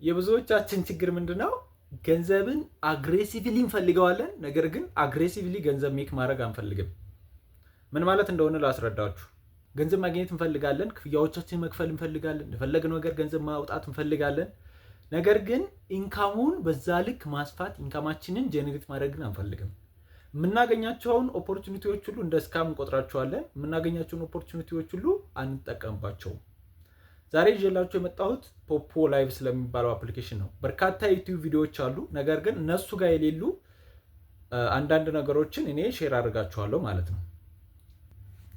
የብዙዎቻችን ችግር ምንድነው? ገንዘብን አግሬሲቭሊ እንፈልገዋለን፣ ነገር ግን አግሬሲቭሊ ገንዘብ ሜክ ማድረግ አንፈልግም። ምን ማለት እንደሆነ ላስረዳችሁ። ገንዘብ ማግኘት እንፈልጋለን፣ ክፍያዎቻችን መክፈል እንፈልጋለን፣ የፈለግነው ነገር ገንዘብ ማውጣት እንፈልጋለን። ነገር ግን ኢንካሙን በዛ ልክ ማስፋት፣ ኢንካማችንን ጄኔሬት ማድረግን አንፈልግም። የምናገኛቸውን ኦፖርቹኒቲዎች ሁሉ እንደ ስካም እንቆጥራቸዋለን። የምናገኛቸውን ኦፖርቹኒቲዎች ሁሉ አንጠቀምባቸውም። ዛሬ ይዤላችሁ የመጣሁት ፖፖ ላይቭ ስለሚባለው አፕሊኬሽን ነው። በርካታ ዩቲዩብ ቪዲዮዎች አሉ፣ ነገር ግን እነሱ ጋር የሌሉ አንዳንድ ነገሮችን እኔ ሼር አድርጋችኋለሁ ማለት ነው።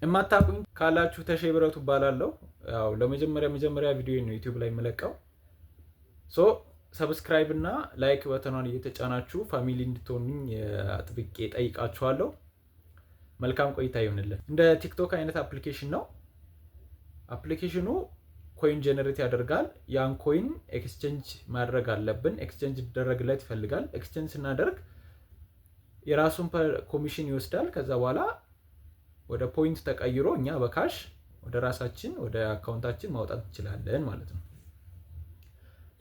የማታውቁኝ ካላችሁ ተሼ ብረቱ እባላለሁ። ያው ለመጀመሪያ ቪዲዮ ነው ዩቲዩብ ላይ የምለቀው። ሰብስክራይብ እና ላይክ በተኗን እየተጫናችሁ ፋሚሊ እንድትሆኑኝ አጥብቄ ጠይቃችኋለሁ። መልካም ቆይታ ይሆንልን። እንደ ቲክቶክ አይነት አፕሊኬሽን ነው። አፕሊኬሽኑ ኮይን ጀነሬት ያደርጋል። ያን ኮይን ኤክስቼንጅ ማድረግ አለብን። ኤክስቼንጅ ሊደረግለት ይፈልጋል። ኤክስቼንጅ ስናደርግ የራሱን ኮሚሽን ይወስዳል። ከዛ በኋላ ወደ ፖይንት ተቀይሮ እኛ በካሽ ወደ ራሳችን ወደ አካውንታችን ማውጣት እንችላለን ማለት ነው።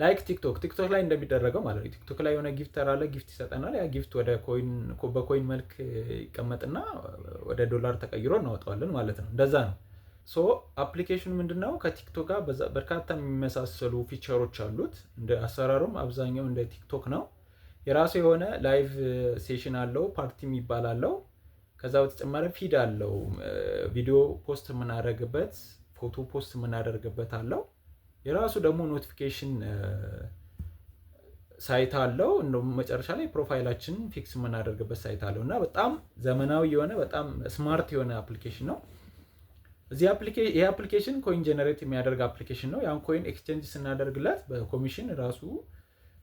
ላይክ ቲክቶክ ላይ እንደሚደረገው ማለት ነው። ቲክቶክ ላይ የሆነ ጊፍተር አለ፣ ጊፍት ይሰጠናል። ያ ጊፍት ወደ በኮይን መልክ ይቀመጥና ወደ ዶላር ተቀይሮ እናወጣዋለን ማለት ነው። እንደዛ ነው። አፕሊኬሽኑ ምንድነው? ከቲክቶክ ጋር በርካታ የሚመሳሰሉ ፊቸሮች አሉት። እንደ አሰራሩም አብዛኛው እንደ ቲክቶክ ነው። የራሱ የሆነ ላይቭ ሴሽን አለው፣ ፓርቲ የሚባል አለው። ከዛ በተጨማሪ ፊድ አለው፣ ቪዲዮ ፖስት የምናደርግበት፣ ፎቶ ፖስት የምናደርግበት አለው። የራሱ ደግሞ ኖቲፊኬሽን ሳይት አለው። እንደውም መጨረሻ ላይ ፕሮፋይላችን ፊክስ የምናደርግበት ሳይት አለው እና በጣም ዘመናዊ የሆነ በጣም ስማርት የሆነ አፕሊኬሽን ነው። ይህ አፕሊኬሽን ኮይን ጀነሬት የሚያደርግ አፕሊኬሽን ነው። ያን ኮይን ኤክስቼንጅ ስናደርግለት በኮሚሽን ራሱ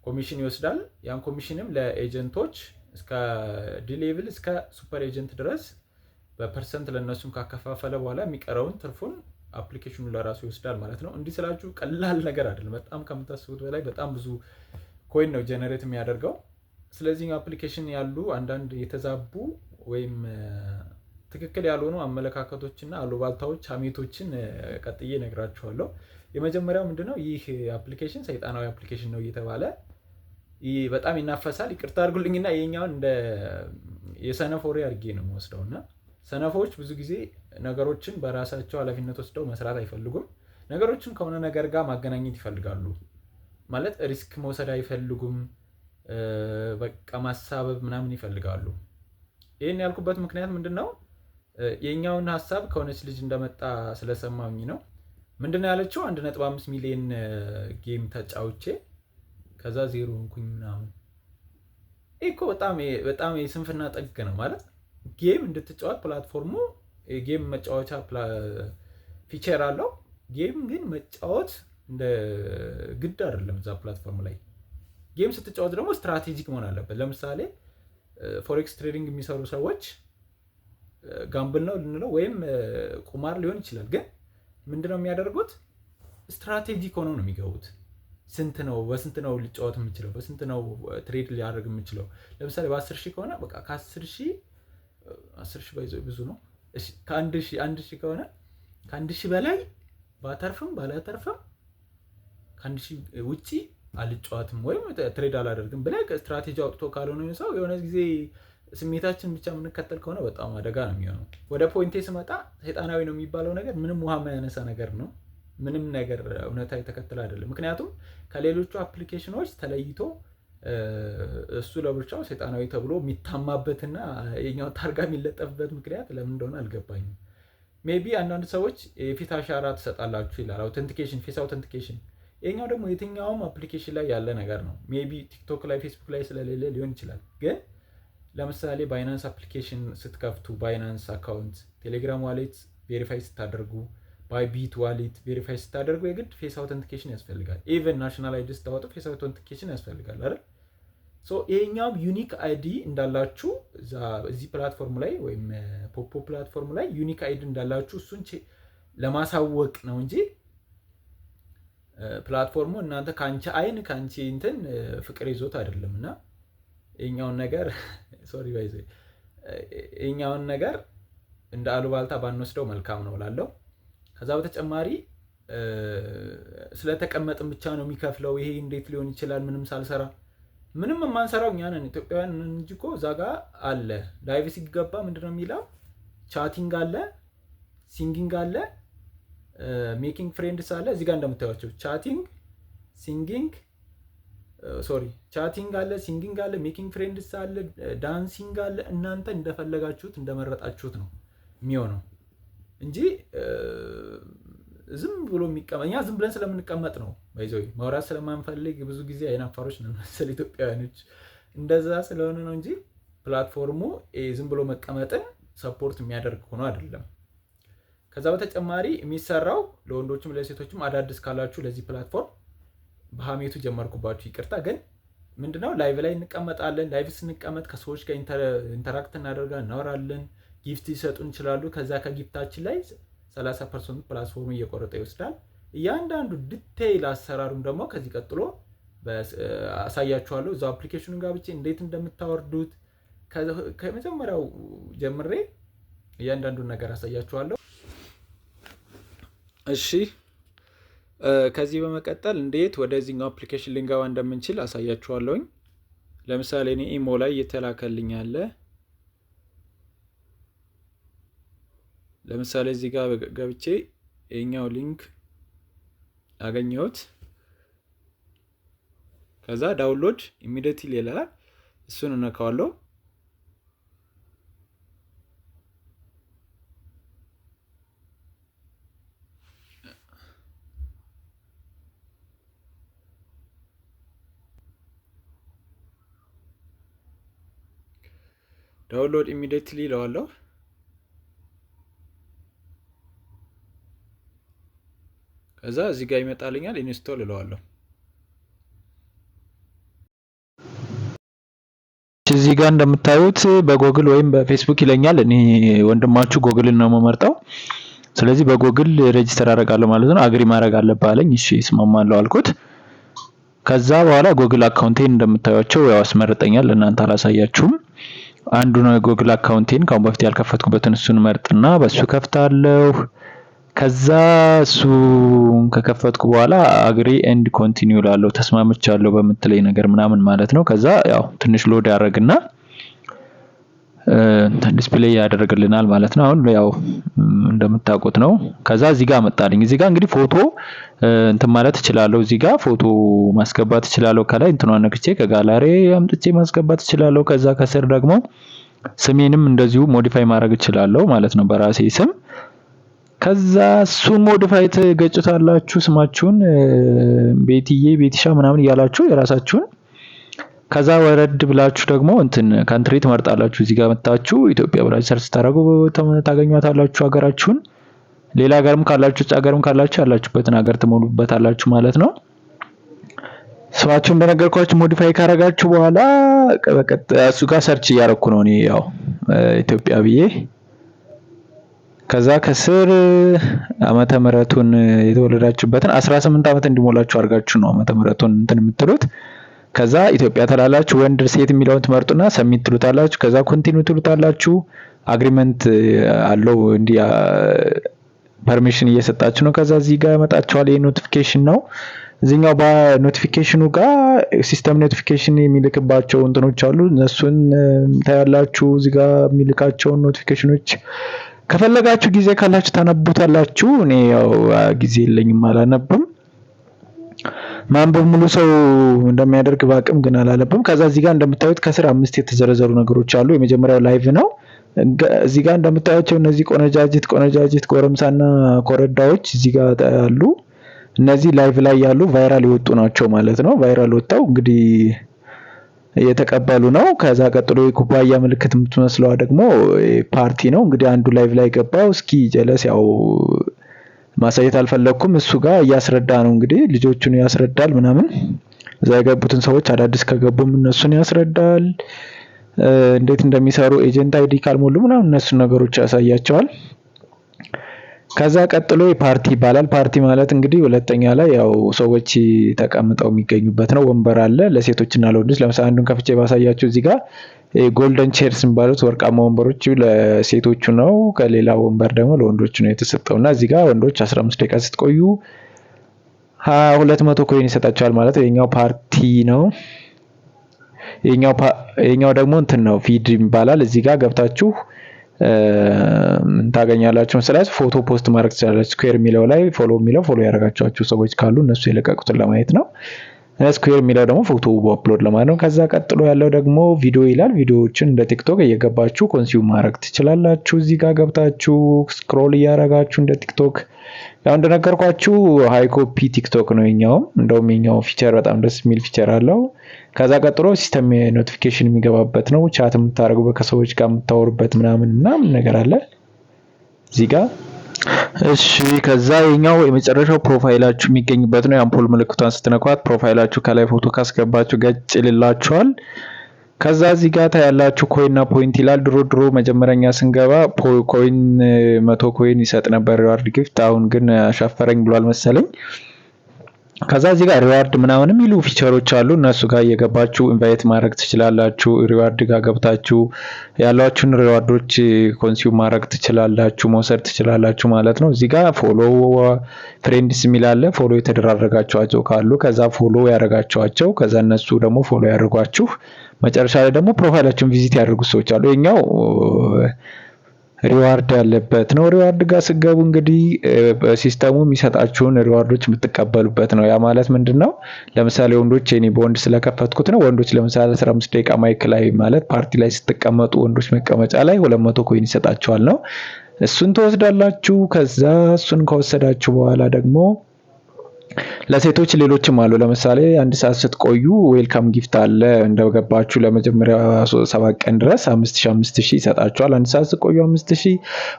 ኮሚሽን ይወስዳል። ያን ኮሚሽንም ለኤጀንቶች እስከ ዲ-ሌቭል እስከ ሱፐር ኤጀንት ድረስ በፐርሰንት ለነሱም ካከፋፈለ በኋላ የሚቀረውን ትርፉን አፕሊኬሽኑ ለራሱ ይወስዳል ማለት ነው። እንዲህ ስላችሁ ቀላል ነገር አይደለም። በጣም ከምታስቡት በላይ በጣም ብዙ ኮይን ነው ጀነሬት የሚያደርገው። ስለዚህ አፕሊኬሽን ያሉ አንዳንድ የተዛቡ ወይም ትክክል ያልሆኑ አመለካከቶችና አሉባልታዎች፣ ሀሜቶችን ቀጥዬ እነግራችኋለሁ። የመጀመሪያው ምንድነው? ይህ አፕሊኬሽን ሰይጣናዊ አፕሊኬሽን ነው እየተባለ በጣም ይናፈሳል። ይቅርታ አድርጉልኝና ይሄኛውን እንደ የሰነፍ ወሬ አድርጌ ነው የምወስደው እና ሰነፎች ብዙ ጊዜ ነገሮችን በራሳቸው ኃላፊነት ወስደው መስራት አይፈልጉም። ነገሮችን ከሆነ ነገር ጋር ማገናኘት ይፈልጋሉ። ማለት ሪስክ መውሰድ አይፈልጉም። በቃ ማሳበብ ምናምን ይፈልጋሉ። ይህን ያልኩበት ምክንያት ምንድነው? የኛውን ሀሳብ ከሆነች ልጅ እንደመጣ ስለሰማኝ ነው። ምንድነው ያለችው? 1.5 ሚሊዮን ጌም ተጫውቼ ከዛ ዜሮ እንኩኝ ምናምን። ይህ እኮ በጣም የስንፍና ጥግ ነው። ማለት ጌም እንድትጫወት ፕላትፎርሙ ጌም መጫወቻ ፊቸር አለው። ጌም ግን መጫወት እንደ ግድ አይደለም። እዛ ፕላትፎርም ላይ ጌም ስትጫወት ደግሞ ስትራቴጂክ መሆን አለበት። ለምሳሌ ፎሬክስ ትሬዲንግ የሚሰሩ ሰዎች ጋምብል ነው ልንለው ወይም ቁማር ሊሆን ይችላል። ግን ምንድነው የሚያደርጉት? ስትራቴጂክ ሆነው ነው የሚገቡት። በስንት ነው ሊጫወት የምችለው? በስንት ነው ትሬድ ሊያደርግ የምችለው? ለምሳሌ በ10,000 ከሆነ በቃ ከ10,000 ብዙ ነው። እሺ ከ1,000 ከሆነ ከ1,000 በላይ ባተርፍም ባላተርፍም ከ1,000 ውጪ አልጫወትም ወይም ትሬድ አላደርግም ብለህ ስትራቴጂ አውጥቶ ካልሆነ ሰው የሆነ ጊዜ ስሜታችን ብቻ የምንከተል ከሆነ በጣም አደጋ ነው የሚሆነው። ወደ ፖይንቴ ስመጣ ሰይጣናዊ ነው የሚባለው ነገር ምንም ውሃ የማያነሳ ነገር ነው። ምንም ነገር እውነታ የተከተለ አይደለም። ምክንያቱም ከሌሎቹ አፕሊኬሽኖች ተለይቶ እሱ ለብቻው ሰይጣናዊ ተብሎ የሚታማበትና የኛው ታርጋ የሚለጠፍበት ምክንያት ለምን እንደሆነ አልገባኝም። ሜቢ አንዳንድ ሰዎች የፊት አሻራ ትሰጣላችሁ ይላል፣ አውተንቲኬሽን፣ ፌስ አውተንቲኬሽን። ይሄኛው ደግሞ የትኛውም አፕሊኬሽን ላይ ያለ ነገር ነው። ሜቢ ቲክቶክ ላይ ፌስቡክ ላይ ስለሌለ ሊሆን ይችላል። ግን ለምሳሌ ባይናንስ አፕሊኬሽን ስትከፍቱ፣ ባይናንስ አካውንት፣ ቴሌግራም ዋሌት ቬሪፋይ ስታደርጉ፣ ባይቢት ዋሌት ቬሪፋይ ስታደርጉ የግድ ፌስ አውተንቲኬሽን ያስፈልጋል። ኢቨን ናሽናል አይዲ ስታወጡ ፌስ አውተንቲኬሽን ያስፈልጋል አይደል? ይሄኛውም ዩኒክ አይዲ እንዳላችሁ እዚህ ፕላትፎርም ላይ ወይም ፖፖ ፕላትፎርም ላይ ዩኒክ አይዲ እንዳላችሁ እሱን ለማሳወቅ ነው እንጂ ፕላትፎርሙ እናንተ ከአንቺ አይን ከአንቺ እንትን ፍቅር ይዞት አይደለም። እና ይሄኛውን ነገር እንደ አሉባልታ ባንወስደው መልካም ነው እላለሁ። ከዛ በተጨማሪ ስለተቀመጥን ብቻ ነው የሚከፍለው። ይሄ እንዴት ሊሆን ይችላል? ምንም ሳልሰራ ምንም የማንሰራው እኛ ነን ኢትዮጵያውያን እንጂ እኮ እዛ ጋር አለ። ላይቭ ሲገባ ምንድነው የሚለው? ቻቲንግ አለ፣ ሲንጊንግ አለ፣ ሜኪንግ ፍሬንድስ አለ። እዚህ ጋር እንደምታዩቸው ቻቲንግ አለ፣ ሲንጊንግ አለ፣ ሜኪንግ ፍሬንድስ አለ፣ ዳንሲንግ አለ። እናንተ እንደፈለጋችሁት እንደመረጣችሁት ነው የሚሆነው እንጂ ዝም ብሎ የሚቀመጥ እኛ ዝም ብለን ስለምንቀመጥ ነው ባይዘው ማውራት ስለማንፈልግ ብዙ ጊዜ አይናፋሮች ነን መሰል ኢትዮጵያውያኖች። እንደዛ ስለሆነ ነው እንጂ ፕላትፎርሙ ዝም ብሎ መቀመጥን ሰፖርት የሚያደርግ ሆኖ አይደለም። ከዛ በተጨማሪ የሚሰራው ለወንዶችም ለሴቶችም አዳዲስ ካላችሁ ለዚህ ፕላትፎርም በሀሜቱ ጀመርኩባችሁ ይቅርታ። ግን ምንድነው ላይቭ ላይ እንቀመጣለን። ላይቭ ስንቀመጥ ከሰዎች ጋር ኢንተራክት እናደርጋለን፣ እናወራለን፣ ጊፍት ይሰጡን ይችላሉ። ከዛ ከጊፍታችን ላይ 30% ፕላትፎርሙ እየቆረጠ ይወስዳል። እያንዳንዱ ዲቴይል አሰራሩን ደግሞ ከዚህ ቀጥሎ አሳያችኋለሁ። እዛው አፕሊኬሽኑን ጋር ብቻ እንዴት እንደምታወርዱት ከመጀመሪያው ጀምሬ እያንዳንዱን ነገር አሳያችኋለሁ። እሺ ከዚህ በመቀጠል እንዴት ወደዚህኛው አፕሊኬሽን ልንገባ እንደምንችል አሳያችኋለሁኝ። ለምሳሌ እኔ ኢሞ ላይ እየተላከልኝ አለ። ለምሳሌ እዚህ ጋር ገብቼ የኛው ሊንክ አገኘሁት። ከዛ ዳውንሎድ ኢሚዲየትሊ ይላል። እሱን እነካዋለሁ። ዳውንሎድ ኢሚዲየትሊ ይለዋለሁ። ከዛ እዚህ ጋር ይመጣልኛል። ኢንስቶል እለዋለሁ። እዚህ ጋር እንደምታዩት በጎግል ወይም በፌስቡክ ይለኛል። እኔ ወንድማችሁ ጎግልን ነው የምመርጠው። ስለዚህ በጎግል ሬጂስተር አደርጋለሁ ማለት ነው። አግሪ ማድረግ አለብህ አለኝ። እሺ እስማማለሁ አልኩት። ከዛ በኋላ ጎግል አካውንቴን እንደምታዩቸው ያው አስመርጠኛል። ለእናንተ አላሳያችሁም። አንዱ ነው የጎግል አካውንቴን ካሁን በፊት ያልከፈትኩበትን እሱን መርጥና በሱ ከፍታለሁ። ከዛ እሱን ከከፈትኩ በኋላ አግሪ ኤንድ ኮንቲኒው ላለው ተስማምቻለሁ በምትለይ ነገር ምናምን ማለት ነው። ከዛ ያው ትንሽ ሎድ ያደርግና ዲስፕሌይ ያደርግልናል ማለት ነው። አሁን ያው እንደምታውቁት ነው። ከዛ እዚህ ጋር መጣልኝ። እዚህ ጋር እንግዲህ ፎቶ እንትን ማለት እችላለሁ። እዚህ ጋር ፎቶ ማስገባት እችላለሁ። ከላይ እንትኗን ነክቼ ከጋላሪ አምጥቼ ማስገባት እችላለሁ። ከዛ ከስር ደግሞ ስሜንም እንደዚሁ ሞዲፋይ ማድረግ እችላለሁ ማለት ነው በራሴ ስም። ከዛ እሱን ሞዲፋይ ትገጭታላችሁ ስማችሁን ቤትዬ ቤትሻ ምናምን እያላችሁ የራሳችሁን። ከዛ ወረድ ብላችሁ ደግሞ እንትን ካንትሪ ትመርጣላችሁ። እዚህ ጋር መጣችሁ ኢትዮጵያ ብላችሁ ሰርች ታደርጉ ታገኙታላችሁ ሀገራችሁን። ሌላ ሀገርም ካላችሁ ሀገርም ካላችሁ ያላችሁበትን ሀገር ትሞሉበታላችሁ ማለት ነው። ስማችሁን እንደነገርኳችሁ ሞዲፋይ ካረጋችሁ በኋላ እሱ ጋር ሰርች እያደረኩ ነው እኔ ያው ኢትዮጵያ ብዬ። ከዛ ከስር ዓመተ ምህረቱን የተወለዳችሁበትን 18 ዓመት እንዲሞላችሁ አድርጋችሁ ነው ዓመተ ምህረቱን እንትን የምትሉት። ከዛ ኢትዮጵያ ተላላችሁ ወንድ ሴት የሚለውን ትመርጡና ሰሚት ትሉታላችሁ። ከዛ ኮንቲኒው ትሉታላችሁ። አግሪመንት አለው እንዲ ፐርሚሽን እየሰጣችሁ ነው። ከዛ እዚህ ጋር ያመጣችኋል። ይሄ ኖቲፊኬሽን ነው። እዚህኛው በኖቲፊኬሽኑ ጋር ሲስተም ኖቲፊኬሽን የሚልክባቸው እንትኖች አሉ። እነሱን ታያላችሁ። እዚህ ጋር የሚልካቸው ኖቲፊኬሽኖች ከፈለጋችሁ ጊዜ ካላችሁ ታነቡታላችሁ። እኔ ያው ጊዜ የለኝም አላነብም። ማንበብ ሙሉ ሰው እንደሚያደርግ ባቅም ግን አላለብም። ከዛ እዚህ ጋር እንደምታዩት ከስር 5 የተዘረዘሩ ነገሮች አሉ። የመጀመሪያው ላይቭ ነው። እዚህ ጋር እንደምታዩቸው እነዚህ ቆነጃጅት ጎረምሳና ኮረዳዎች እዚህ ጋር አሉ። እነዚህ ላይቭ ላይ ያሉ ቫይራል የወጡ ናቸው ማለት ነው። ቫይራል ወጣው እንግዲህ እየተቀበሉ ነው። ከዛ ቀጥሎ የኩባያ ምልክት የምትመስለዋ ደግሞ ፓርቲ ነው። እንግዲህ አንዱ ላይቭ ላይ ገባው። እስኪ ጀለስ ያው ማሳየት አልፈለኩም። እሱ ጋር እያስረዳ ነው እንግዲህ ልጆቹን ያስረዳል ምናምን። እዛ የገቡትን ሰዎች አዳዲስ ከገቡም እነሱን ያስረዳል። እንዴት እንደሚሰሩ ኤጀንት አይዲ ካልሞሉ ምናምን እነሱ ነገሮች ያሳያቸዋል። ከዛ ቀጥሎ ፓርቲ ይባላል። ፓርቲ ማለት እንግዲህ ሁለተኛ ላይ ያው ሰዎች ተቀምጠው የሚገኙበት ነው። ወንበር አለ ለሴቶችና ለወንዶች። ለምሳሌ አንዱን ከፍቼ ባሳያችሁ እዚህ ጋር ጎልደን ቼርስ የሚባሉት ወርቃማ ወንበሮች ለሴቶቹ ነው። ከሌላ ወንበር ደግሞ ለወንዶቹ ነው የተሰጠውና እዚህ ጋር ወንዶች 15 ደቂቃ ስትቆዩ 200 ኮይን ይሰጣቸዋል ማለት ነው። የኛው ፓርቲ ነው። የኛው ደግሞ እንትን ነው ፊድ ይባላል። እዚህ ጋር ገብታችሁ ምን ታገኛላችሁ መሰላችሁ? ፎቶ ፖስት ማድረግ ትችላላችሁ። ስኩዌር የሚለው ላይ ፎሎ የሚለው ፎሎ ያደረጋችሁ ሰዎች ካሉ እነሱ የለቀቁትን ለማየት ነው። ስኩዌር የሚለው ደግሞ ፎቶ አፕሎድ ለማድረግ ነው። ከዛ ቀጥሎ ያለው ደግሞ ቪዲዮ ይላል። ቪዲዮዎችን እንደ ቲክቶክ እየገባችሁ ኮንሱም ማድረግ ትችላላችሁ። እዚህ ጋር ገብታችሁ ስክሮል እያደረጋችሁ እንደ ቲክቶክ ያው እንደነገርኳችሁ ሃይ ኮፒ ቲክቶክ ነው የኛውም። እንደውም የኛው ፊቸር በጣም ደስ የሚል ፊቸር አለው። ከዛ ቀጥሎ ሲስተም ኖቲፊኬሽን የሚገባበት ነው። ቻት የምታደርጉበት ከሰዎች ጋር የምታወሩበት ምናምን ነገር አለ እዚህ ጋር። እሺ ከዛ የኛው የመጨረሻው ፕሮፋይላችሁ የሚገኝበት ነው። የአምፖል ምልክቷን ስትነኳት ፕሮፋይላችሁ ከላይ ፎቶ ካስገባችሁ ገጭ ይልላችኋል። ከዛ እዚህ ጋር ታያላችሁ ኮይንና ፖይንት ይላል። ድሮ መጀመሪያኛ ስንገባ ኮይን 100 ኮይን ይሰጥ ነበር ሪዋርድ ጊፍት። አሁን ግን አሻፈረኝ ብሏል መሰለኝ። ከዛ እዚህ ጋር ሪዋርድ ምናምን የሚሉ ፊቸሮች አሉ። እነሱ ጋር እየገባችሁ ኢንቫይት ማድረግ ትችላላችሁ። ሪዋርድ ጋር ገብታችሁ ያሏችሁን ሪዋርዶች ኮንሱም ማድረግ ትችላላችሁ፣ መውሰድ ትችላላችሁ ማለት ነው። እዚህ ጋር ፎሎ ፍሬንድስ የሚል አለ። ፎሎ የተደራረጋችኋቸው ካሉ ከዛ ፎሎ ያደረጋችኋቸው ከዛ እነሱ ደግሞ ፎሎ ያደርጓችሁ። መጨረሻ ላይ ደግሞ ፕሮፋይላችሁን ቪዚት ያደርጉ ሰዎች አሉ። የኛው ሪዋርድ ያለበት ነው። ሪዋርድ ጋር ስገቡ እንግዲህ ሲስተሙ የሚሰጣችሁን ሪዋርዶች የምትቀበሉበት ነው። ያ ማለት ምንድነው? ለምሳሌ ወንዶች እኔ በወንድ ስለከፈትኩት ነው። ወንዶች ለምሳሌ 15 ደቂቃ ማይክ ላይ ማለት ፓርቲ ላይ ስትቀመጡ ወንዶች መቀመጫ ላይ 200 ኮይን ይሰጣችኋል ነው። እሱን ትወስዳላችሁ። ከዛ እሱን ከወሰዳችሁ በኋላ ደግሞ ለሴቶች ሌሎችም አሉ። ለምሳሌ 1 ሰዓት ስትቆዩ ዌልካም ጊፍት አለ። እንደገባችሁ ለመጀመሪያ 7 ቀን ድረስ 5000 ይሰጣችኋል። 1 ሰዓት ስትቆዩ 5000፣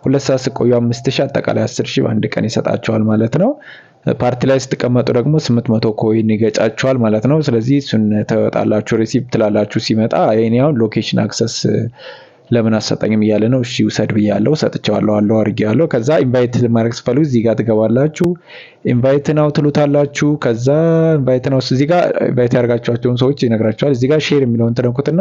2 ሰዓት ስትቆዩ 5000፣ አጠቃላይ 10000 በአንድ ቀን ይሰጣችኋል ማለት ነው። ፓርቲ ላይ ስትቀመጡ ደግሞ 800 ኮይን ይገጫችኋል ማለት ነው። ስለዚህ እሱን ተወጣላችሁ፣ ሪሲቭ ትላላችሁ ሲመጣ። የኔ ሎኬሽን አክሰስ ለምን አሰጠኝም እያለ ነው። እሺ ውሰድ ብያለሁ፣ ሰጥቼዋለሁ፣ አድርጌዋለሁ። ከዛ ኢንቫይት ማድረግ ስትፈልጉ እዚህ ጋር ትገባላችሁ። ኢንቫይት ነው ትሉታላችሁ። ከዛ ኢንቫይት ነው እዚህ ጋር ኢንቫይት ያደርጋችኋቸውን ሰዎች ይነግራችኋል። እዚህ ጋር ሼር የሚለውን ትነኩትና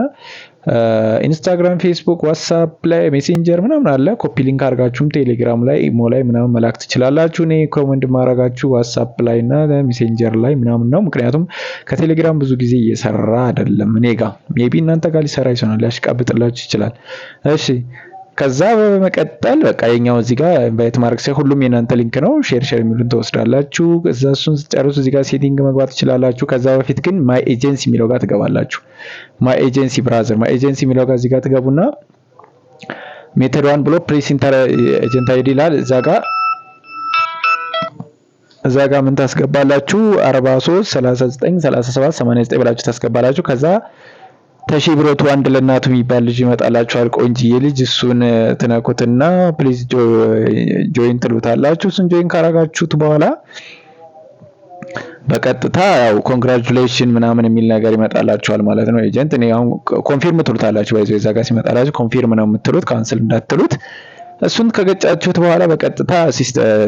ኢንስታግራም፣ ፌስቡክ፣ ዋትስአፕ ላይ ሜሴንጀር ምናምን አለ። ኮፒ ሊንክ አድርጋችሁም ቴሌግራም ላይ ኢሞ ላይ ምናምን መላክ ትችላላችሁ። እኔ ኮመንድ ማድረጋችሁ ዋትስአፕ ላይ እና ሜሴንጀር ላይ ምናምን ነው። ምክንያቱም ከቴሌግራም ብዙ ጊዜ እየሰራ አይደለም እኔ ጋር። ሜቢ እናንተ ጋር ሊሰራ ይችላል፣ ሊያሽቃብጥላችሁ ይችላል። እሺ ከዛ በመቀጠል በቃ የኛው እዚህ ጋር ኢንቫይት ማድረግ ሳይሆን ሁሉም የናንተ ሊንክ ነው። ሼር የሚሉን ትወስዳላችሁ። ከዛ እሱን ስትጨርሱ እዚህ ጋር ሴቲንግ መግባት ትችላላችሁ። ከዛ በፊት ግን ማይ ኤጀንሲ የሚለው ጋር ትገባላችሁ። ማይ ኤጀንሲ ብራዘር ማይ ኤጀንሲ የሚለው ጋር እዚህ ጋር ትገቡና ሜተድ 1 ብሎ ፕሬስ ኢንተር ኤጀንት አይዲ ይላል። እዛ ጋር ምን ታስገባላችሁ? 43 39 37 89 ብላችሁ ታስገባላችሁ። ከዛ ተሺብሮቱ አንድ ለእናቱ የሚባል ልጅ ይመጣላችኋል። ቆንጂዬ ልጅ። እሱን ትነኩትና ፕሊዝ ጆይን ትሉታላችሁ። እሱን ጆይን ካረጋችሁት በኋላ በቀጥታ ያው ኮንግራቹሌሽን ምናምን የሚል ነገር ይመጣላችኋል ማለት ነው። ኤጀንት እኔ አሁን ኮንፊርም ትሉታላችሁ። ባይዘው እዛ ጋር ሲመጣላችሁ ኮንፊርም ነው የምትሉት፣ ካንስል እንዳትሉት። እሱን ከገጫችሁት በኋላ በቀጥታ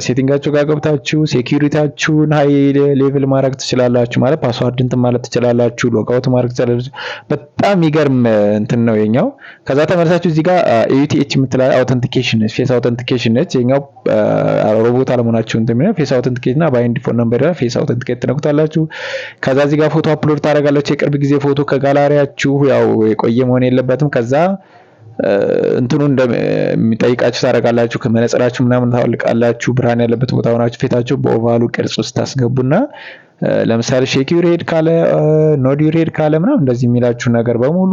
ሴቲንጋችሁ ጋር ገብታችሁ ሴኩሪቲያችሁን ሃይ ሌቭል ማድረግ ትችላላችሁ። ማለት ፓስዋርድ እንትን ማለት ትችላላችሁ። ሎጋውት ማድረግ ትችላላችሁ። በጣም የሚገርም እንትን ነው የኛው። ከዛ ተመልሳችሁ እዚህ ጋር AUTH የምትላል አውተንቲኬሽን ነች፣ ፌስ አውተንቲኬሽን ነች። የኛው ሮቦት አለመሆናችሁ እንትን ነው። ፌስ አውተንቲኬት እና ባይንድ ፎን ነምበር ፌስ አውተንቲኬት ትነኩታላችሁ። ከዛ እዚህ ጋር ፎቶ አፕሎድ ታደርጋላችሁ። የቅርብ ጊዜ ፎቶ ከጋላሪያችሁ፣ ያው የቆየ መሆን የለበትም። ከዛ እንትኑ እንደሚጠይቃችሁ ታደርጋላችሁ። ከመነጽራችሁ ምናምን ታወልቃላችሁ። ብርሃን ያለበት ቦታ ሆናችሁ ፊታችሁ በኦቫሉ ቅርጽ ውስጥ ታስገቡና ለምሳሌ ሼክ ዩር ሄድ ካለ ኖድ ዩር ሄድ ካለ ምናምን እንደዚህ የሚላችሁ ነገር በሙሉ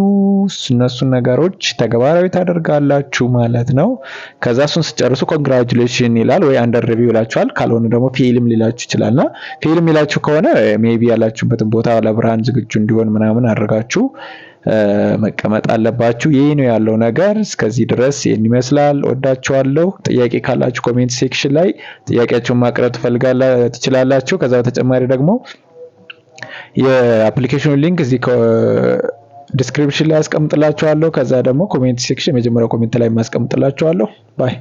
እነሱን ነገሮች ተግባራዊ ታደርጋላችሁ ማለት ነው። ከዛ እሱን ስጨርሱ ኮንግራቹሌሽን ይላል ወይ አንደር ሪቪው ይላችኋል። ካልሆነ ደግሞ ፌልም ሊላችሁ ይችላልና ፌልም ይላችሁ ከሆነ ሜቢ ያላችሁበትን ቦታ ለብርሃን ዝግጁ እንዲሆን ምናምን አድርጋችሁ መቀመጥ አለባችሁ። ይሄ ነው ያለው ነገር። እስከዚህ ድረስ ይሄን ይመስላል። ወዳችኋለሁ። ጥያቄ ካላችሁ ኮሜንት ሴክሽን ላይ ጥያቄያችሁን ማቅረብ ትችላላችሁ። ከዛ በተጨማሪ ደግሞ የአፕሊኬሽኑ ሊንክ እዚህ ዲስክሪፕሽን ላይ አስቀምጥላችኋለሁ። ከዛ ደግሞ ኮሜንት ሴክሽን መጀመሪያው ኮሜንት ላይ ማስቀምጥላችኋለሁ። ባይ